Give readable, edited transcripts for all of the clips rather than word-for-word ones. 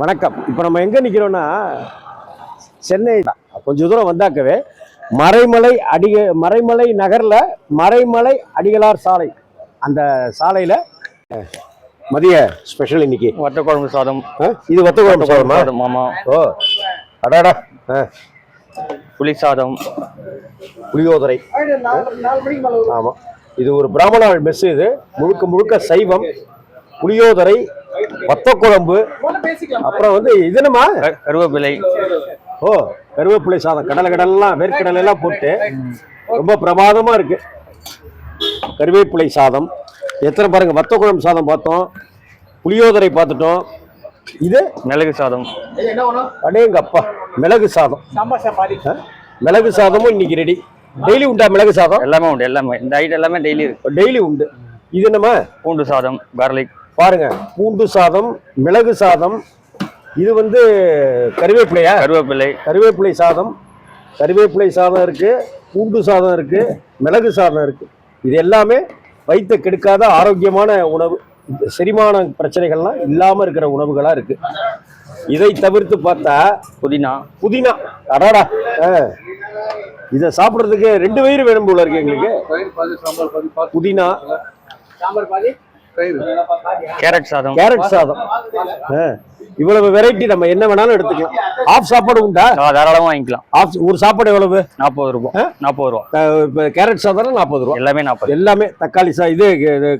வணக்கம். இப்போ நம்ம எங்கே நிற்கிறோன்னா சென்னை கொஞ்சம் தூரம் வந்தாக்கவே மறைமலை நகரில் மறைமலை அடிகளார் சாலை, அந்த சாலையில் மதிய ஸ்பெஷல் இன்னைக்கு வத்த குழம்பு சாதம். இது வத்த குழம்பு சாதம். மாமா. ஓ அடாடா. புளி சாதம், புளியோதரை. ஆமாம், இது ஒரு பிராமணாள் மெஸ். இது முழுக்க முழுக்க சைவம். புளியோதரை, வத்த குழம்பு, அப்புறம் வந்து இது என்னமா கருவேப்பிலை. ஓ கருவேப்பிலை சாதம், கடலாம் வேர்க்கடலை எல்லாம் போட்டு ரொம்ப பிரமாதமா இருக்கு. கருவேப்பிலை சாதம் எத்தனை பாருங்க. வத்த குழம்பு சாதம் பார்த்தோம், புளியோதரை பார்த்துட்டோம். இது மிளகு சாதம். அடேங்க அப்பா, மிளகு சாதம். மிளகு சாதமும் இன்னைக்கு ரெடி. டெய்லி உண்டா மிளகு சாதம்? எல்லாமே உண்டு, எல்லாமே இந்த ஐட்டம் எல்லாமே டெய்லி இருக்கு. டெய்லி உண்டு. இது என்னமா? பூண்டு சாதம், கார்லிக். பாருங்க, பூண்டு சாதம், மிளகு சாதம். இது வந்து கருவேப்பிலையா? கருவேப்பிலை சாதம். கருவேப்பிலை சாதம் இருக்கு, பூண்டு சாதம் இருக்கு, மிளகு சாதம் இருக்கு. இது எல்லாமே வயிற்றை கெடுக்காத ஆரோக்கியமான உணவு. செரிமான பிரச்சனைகள்லாம் இல்லாம இருக்கிற உணவுகளா இருக்கு. இதை தவிர்த்து பார்த்தா புதினா. அடாடா, இதை சாப்பிட்றதுக்கு 2 வயிறு வேணும் போல இருக்கு எங்களுக்கு. புதினா, கேரட் சாதம். இவ்வளவு வெரைட்டி, நம்ம என்ன வேணாலும் எடுத்துக்கலாம். ஆஃப் சாப்பாடு உண்டா? தாராளமா வாங்கிக்கலாம். ஒரு சாப்பாடு எவ்வளவு? 40 ரூபாய். 40 ரூபா. கேரட் சாதம் 40 ரூபா. எல்லாமே 40. எல்லாமே தக்காளி இது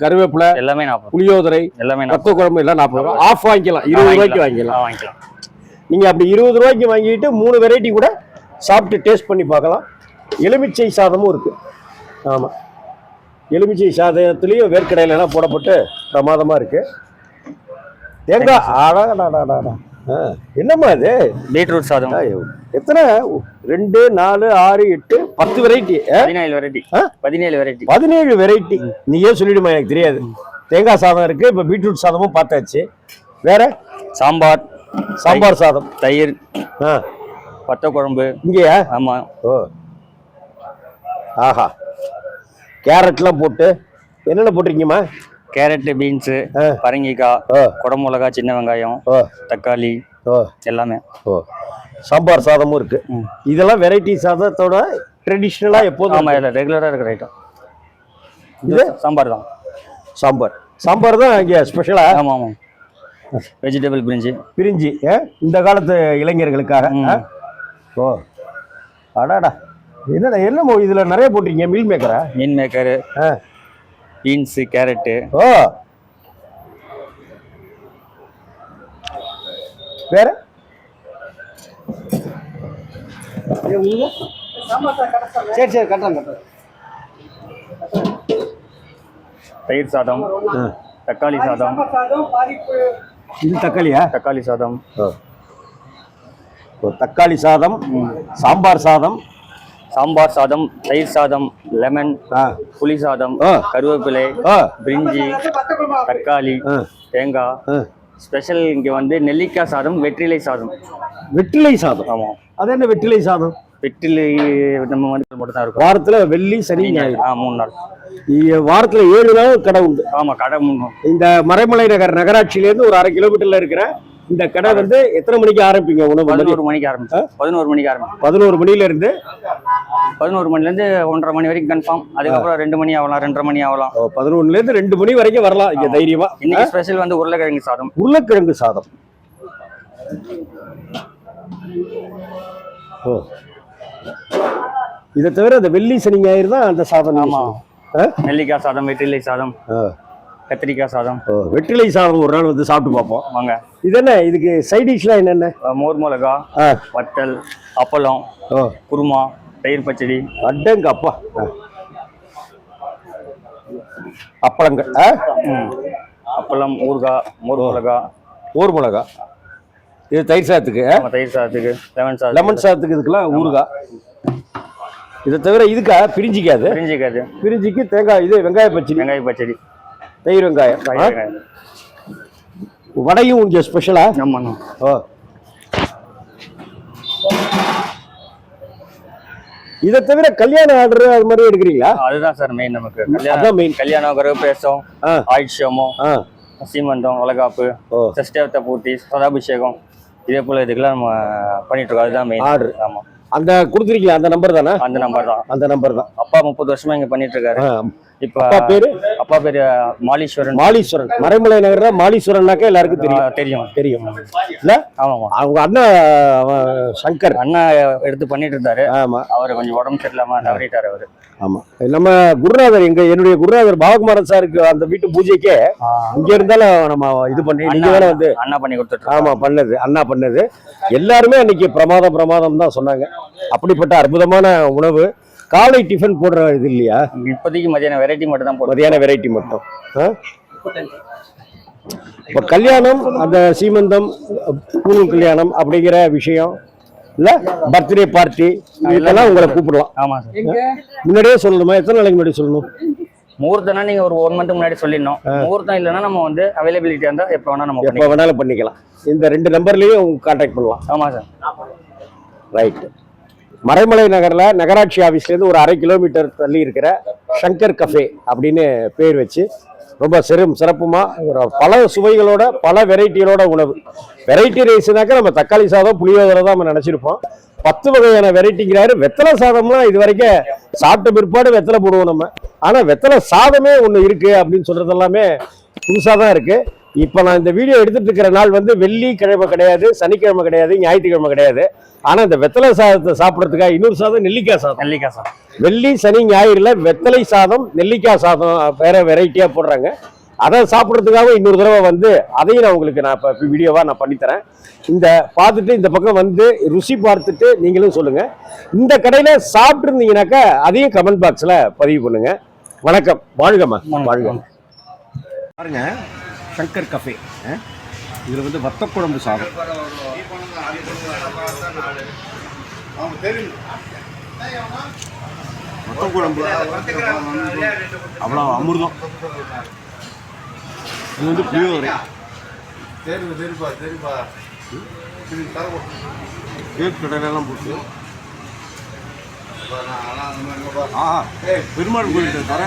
கருவேப்பிலை எல்லாமே 40. புளியோதரை எல்லாமே வத்த குழம்பு எல்லாம் 40 ரூபா. ஆஃப் வாங்கிக்கலாம், 20 ரூபாய்க்கு வாங்கிக்கலாம். நீங்க அப்படி 20 ரூபாய்க்கு வாங்கிட்டு 3 வெரைட்டி கூட சாப்பிட்டு டேஸ்ட் பண்ணி பார்க்கலாம். எலுமிச்சை சாதமும் இருக்கு. ஆமா, எலுமிச்சை சாதத்துலேயும் வேர்க்கடையில எல்லாம் போடப்பட்டு பிரமாதமா இருக்கு. தேங்காய். என்னம்மா இது? பீட்ரூட் சாதம். எத்தனை? 2, 4, 6, 8, 10 வெரைட்டி. 17 வெரைட்டி. நீயே சொல்லிடுமா, எனக்கு தெரியாது. தேங்காய் சாதம் இருக்கு, இப்ப பீட்ரூட் சாதமும் பார்த்தாச்சு. வேற சாம்பார் சாதம், தயிர், வத்த குழம்பு. இங்கேயா? ஆமா. ஓ ஆஹா, கேரட்லாம் போட்டு என்னென்ன போட்டிருக்கீங்கம்மா? கேரட், பீன்ஸ், பரங்கிக்காய், குடமிளகா, சின்ன வெங்காயம், தக்காளி, எல்லாமே. சாம்பார் சாதமும் இருக்கு. இதெல்லாம் வெரைட்டி சாதத்தோட ட்ரெடிஷ்னலா எப்போதும். ஆமா, இல்லை ரெகுலரா இருக்கிற ஐட்டம். இது சாம்பார் தான். சாம்பார் தான் இங்கே ஸ்பெஷலா? ஆமா ஆமா. வெஜிடபிள் பிரிஞ்சி இந்த காலத்து இளைஞர்களுக்காக. ஓ அடாடா, என்னமோ இதுல நிறைய போட்டிருக்கீங்க. மீன் மேக்கரு, பீன்ஸ், கேரட்டு. ஓ வேற சரி கட்டுறேன். தயிர் சாதம், தக்காளி சாதம். இது தக்காளியா? தக்காளி சாதம். தக்காளி சாதம், சாம்பார் சாதம், தயிர் சாதம், லெமன், புளி சாதம், கருவேப்பிலை, பிரிஞ்சி, தக்காளி, தேங்காய். ஸ்பெஷல் இங்க வந்து நெல்லிக்காய் சாதம், வெற்றிலை சாதம். ஆமா. அது என்ன வெற்றிலை சாதம்? வெற்றிலை நம்ம வந்து மட்டும் தான் இருக்கும். வாரத்துல வெள்ளி, சனி, ஞாயிறு 3 நாள். வாரத்துல 7 நாள் கடை உண்டு. ஆமா, கடை. இந்த மறைமலை நகர் நகராட்சியிலேருந்து ஒரு 1/2 கிலோமீட்டர்ல இருக்கிற இந்த கடை வந்து எத்தனை மணிக்கு ஆரம்பிப்பீங்க? உணவு 11 மணிக்கு ஆரம்பிச்சு. 11 மணில இருந்து 1:30 மணி வரைக்கும் கன்ஃபார்ம். அதுக்கப்புறம் 2 மணி ஆகலாம், 2:30 மணி ஆகலாம். 11 இருந்து 2 மணி வரைக்கும் வரலாம் இங்க தைரியமா. இன்னைக்கு ஸ்பெஷல் வந்து உருளைக்கிழங்கு சாதம். ஓ, இதை தவிர அந்த வெள்ளி, சனி, ஞாயிறு தான் அந்த சாதம். ஆமா, நெல்லிக்காய் சாதம், வெற்றிலை சாதம், கத்திரிக்காய் சாதம். வெற்றிலை சாதம் ஒரு நாள் வந்து சாப்பிட்டு பார்ப்போம் வாங்க. இது என்ன? இதுக்கு சைட் டிஷ்லாம் என்னென்ன? மோர் மிளகா, வத்தல், அப்பளம், குருமா, தயிர் பச்சடி. அடங்க அப்பா, அப்பளங்கள், அப்பளம், ஊறுகாய், மோர் மிளகா. இது தயிர் சாதத்துக்கு. லெமன் சாதத்துக்கு இதுக்கெல்லாம் ஊறுகாய். இதை தவிர இதுக்கா பிரிஞ்சிக்கு தேங்காய், இது வெங்காய பச்சடி, தயிர் வெங்காயம். வடையும் இங்கே ஸ்பெஷலா? ஓ, இதை தவிர கல்யாண ஆர்டர் அது மாதிரி எடுக்கிறீங்களா? அதுதான் சார் மெயின். நமக்கு கல்யாணம், கருவேப்பேசம், ஆயுஷமோ, சீமந்தம், வளகாப்பு, ஓ. சஷ்டாப்த பூர்த்தி, சதாபிஷேகம், இதே போல இதுக்கெல்லாம் நம்ம பண்ணிட்டு இருக்கோம். அதுதான் மெயின் ஆர்டர். ஆமா. அந்த கொடுத்துருக்கீங்களா அந்த நம்பர் தானே? அந்த நம்பர் தான். அந்த நம்பர் தான். அப்பா 30 வருஷமா இங்க பண்ணிட்டு இருக்காரு. இப்ப அப்பா பேரு? அப்பா பேரு மாலீஸ்வரன். மாலீஸ்வரன். மறைமலை நகர்ல மாலீஸ்வரன்னாக்க எல்லாருக்கும் தெரியும். தெரியும் தெரியும் இல்ல? ஆமாமா. அவங்க அண்ணன் சங்கர் அண்ணா எடுத்து பண்ணிட்டு இருந்தாரு. ஆமா. அவரு கொஞ்சம் உடம்பு சரியில்லாம தவறிட்டாரு அவரு. ஆமா. நம்ம குருநாதர் என்னுடைய குருநாதர் பாவகுமாரன் சாருக்கு அந்த வீட்டு பூஜைக்கே இங்க இருந்தாலும் நம்ம இது பண்ணி நீங்க வேலை வந்து அண்ணா பண்ணி கொடுத்துட்டு. ஆமா பண்ணது அண்ணா பண்ணது. எல்லாருமே அன்னைக்கு பிரமாதம் தான் சொன்னாங்க. அப்படிப்பட்ட அற்புதமான உணவு. காலை டிஃபன் போடுற இது இல்லையா? இப்போதைக்கு மதியான வெரைட்டி மட்டும் தான் போடுறோம். மதியான வெரைட்டி மட்டும். இப்போ கல்யாணம், அந்த சீமந்தம், பூணு கல்யாணம் அப்படிங்கிற விஷயம் இல்ல, பர்த்டே பார்ட்டி இதெல்லாம் உங்களை கூப்பிடலாம். ஆமா சார். முன்னாடியே சொல்லணுமா? எத்தனை நாளைக்கு முன்னாடி சொல்லணும்? முகூர்த்தம்னா நீங்க ஒரு 1 மந்த் முன்னாடி சொல்லிடணும். முகூர்த்தம் இல்லைன்னா நம்ம வந்து அவைலபிலிட்டி இருந்தா எப்போ வேணா நம்ம எப்போ வேணாலும் பண்ணிக்கலாம். இந்த 2 நம்பர்லயும் கான்டாக்ட் பண்ணலாம். ஆமா சார். ரைட். மறைமலை நகர்ல நகராட்சி ஆஃபீஸ்லேருந்து ஒரு 1/2 கிலோமீட்டர் தள்ளி இருக்கிற சங்கர் கஃபே அப்படின்னு பேர் வச்சு ரொம்ப சிறப்புமா பல சுவைகளோட பல வெரைட்டிகளோட உணவு. வெரைட்டி ரைஸ்னாக்கா நம்ம தக்காளி சாதம், புளியோதரை தான் நம்ம நினச்சிருப்போம். 10 வகையான வெரைட்டிங்கிறாரு. வெத்தலை சாதம்லாம் இது வரைக்கும் சாப்பிட்ட பிற்பாடு வெத்தலை போடுவோம் நம்ம. ஆனால் வெத்தலை சாதமே ஒன்று இருக்கு அப்படின்னு சொல்றது எல்லாமே புதுசாக தான் இருக்கு. இப்போ நான் இந்த வீடியோ எடுத்துட்டு இருக்கிற நாள் வந்து வெள்ளிக்கிழமை கிடையாது, சனிக்கிழமை கிடையாது, ஞாயிற்றுக்கிழமை கிடையாது. ஆனால் இந்த வெத்தலை சாதத்தை சாப்பிட்றதுக்காக இன்னொரு சாதம் நெல்லிக்காய் சாதம். வெள்ளி, சனி, ஞாயிறுல வெத்தலை சாதம், நெல்லிக்காய் சாதம் வேற வெரைட்டியாக போடுறாங்க. அதை சாப்பிட்றதுக்காக இன்னொரு தடவை வந்து அதையும் நான் உங்களுக்கு இப்போ வீடியோவாக நான் பண்ணித்தரேன். இந்த பார்த்துட்டு இந்த பக்கம் வந்து ருசி பார்த்துட்டு நீங்களும் சொல்லுங்க. இந்த கடையில் சாப்பிட்டு இருந்தீங்கன்னாக்கா அதையும் கமெண்ட் பாக்ஸில் பதிவு பண்ணுங்க. வணக்கம். வாழ்கம்மா. வாழ்க. பாருங்க, சங்கர் கஃபே. இதில் வந்து வத்த குழம்பு சாதம், வத்த குழம்பு அவ்வளோ அமிர்தம். இது வந்து புளியோதரை, கடையெல்லாம் போட்டு பெருமாள் கோயில் தர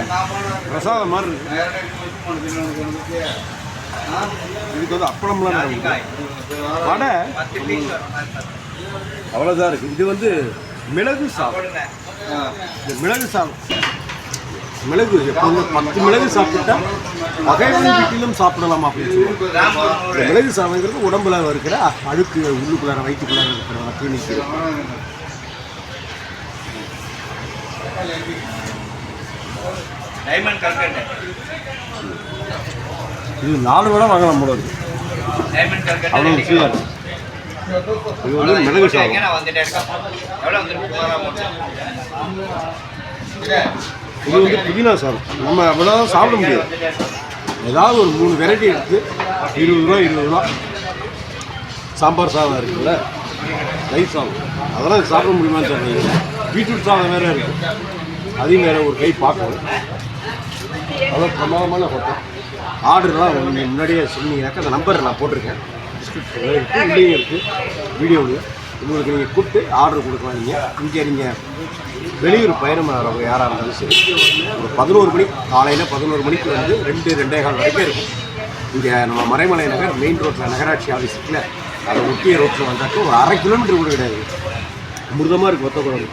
பிரசாதம் மாதிரி இருக்கு. இதுக்கு வந்து அப்பளம்லாம் வடை அவ்வளோதான் இருக்கு. இது வந்து மிளகு சாதம். இந்த மிளகு சாதம், மிளகு எப்போது 10 மிளகு சாப்பிட்டா பகைவன் வீட்டிலும் சாப்பிடலாம் அப்படின்னு சொல்லுவாங்க. இந்த மிளகு சாதங்கிறது உடம்புல இருக்கிற அழுக்கு, உள்ளுக்குள்ளார வயிற்றுக்குள்ளார இருக்கிற தீனிக்கு. இது 4 வடை வாங்கலாம் போல இருக்கு. அவ்வளோ ருசியாக இருக்கு. இது வந்து மிளகு சாதம். இது வந்து புதினா சாதம். நம்ம அவ்வளோதான் சாப்பிட முடியாது. ஏதாவது ஒரு 3 வெரைட்டி இருக்குது. 20 ரூபா. சாம்பார் சாதம் இருக்குல்ல, ரைஸ் சாதம், அதெல்லாம் சாப்பிட முடியுமான்னு சொல்றீங்க. பீட்ரூட் சாதம் வேறு இருக்குது, அதையும் வேறு ஒரு கை பார்க்கணும். அவ்வளோ பிரமாதமான ஹோட்டல். ஆர்டர்லாம் நீங்கள் முன்னாடியே சொன்னீங்கன்னாக்கா அந்த நம்பர் நான் போட்டிருக்கேன், டிஸ்கிரிப்ஷனில் இருக்குது, உள்ளேயும் இருக்குது, வீடியோவில். உங்களுக்கு நீங்கள் கூப்பிட்டு ஆர்டர் கொடுக்கலாம். இங்கே நீங்கள் வெளியூர் பயணம் ஆகிறவங்க யாராக இருந்தாலும் சரி, ஒரு 11 மணி காலையில் 11 மணிக்கு வந்து 2-2:15 வரைக்கும் இருக்கும். இங்கே நம்ம மறைமலை நகர் மெயின் ரோட்டில் நகராட்சி ஆஃபீஸ் இருக்குல்ல, அதை ஒட்டிய ரோட்டில் வந்தாக்க ஒரு 1/2 கிலோமீட்டர் கூட கிடையாது. அமிர்தமாக இருக்குது வத்த குழம்பு.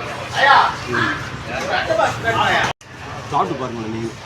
சாப்பிட்டு பாருங்கள் நீங்கள்.